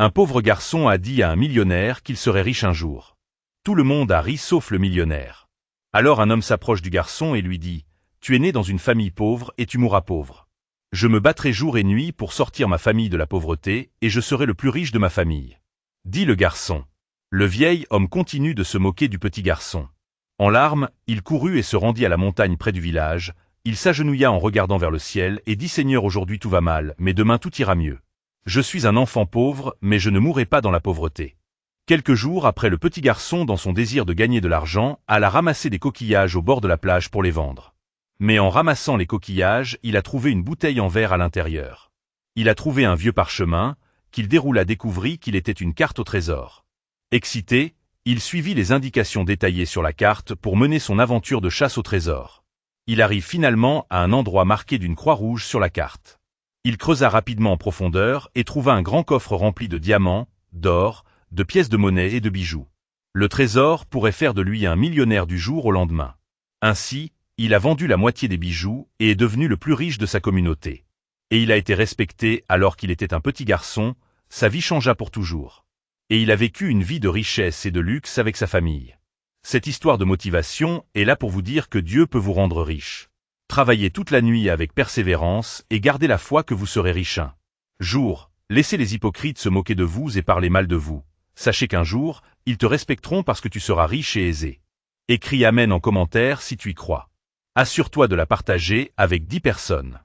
Un pauvre garçon a dit à un millionnaire qu'il serait riche un jour. Tout le monde a ri sauf le millionnaire. Alors un homme s'approche du garçon et lui dit « Tu es né dans une famille pauvre et tu mourras pauvre. Je me battrai jour et nuit pour sortir ma famille de la pauvreté et je serai le plus riche de ma famille. » Dit le garçon. Le vieil homme continue de se moquer du petit garçon. En larmes, il courut et se rendit à la montagne près du village. Il s'agenouilla en regardant vers le ciel et dit « Seigneur, aujourd'hui tout va mal, mais demain tout ira mieux. Je suis un enfant pauvre, mais je ne mourrai pas dans la pauvreté. » Quelques jours après, le petit garçon, dans son désir de gagner de l'argent, alla ramasser des coquillages au bord de la plage pour les vendre. Mais en ramassant les coquillages, il a trouvé une bouteille en verre à l'intérieur. Il a trouvé un vieux parchemin, qu'il déroula, découvrit qu'il était une carte au trésor. Excité, il suivit les indications détaillées sur la carte pour mener son aventure de chasse au trésor. Il arrive finalement à un endroit marqué d'une croix rouge sur la carte. Il creusa rapidement en profondeur et trouva un grand coffre rempli de diamants, d'or, de pièces de monnaie et de bijoux. Le trésor pourrait faire de lui un millionnaire du jour au lendemain. Ainsi, il a vendu la moitié des bijoux et est devenu le plus riche de sa communauté. Et il a été respecté alors qu'il était un petit garçon, sa vie changea pour toujours. Et il a vécu une vie de richesse et de luxe avec sa famille. Cette histoire de motivation est là pour vous dire que Dieu peut vous rendre riche. Travaillez toute la nuit avec persévérance et gardez la foi que vous serez riche un jour. Laissez les hypocrites se moquer de vous et parler mal de vous. Sachez qu'un jour, ils te respecteront parce que tu seras riche et aisé. Écris Amen en commentaire si tu y crois. Assure-toi de la partager avec 10 personnes.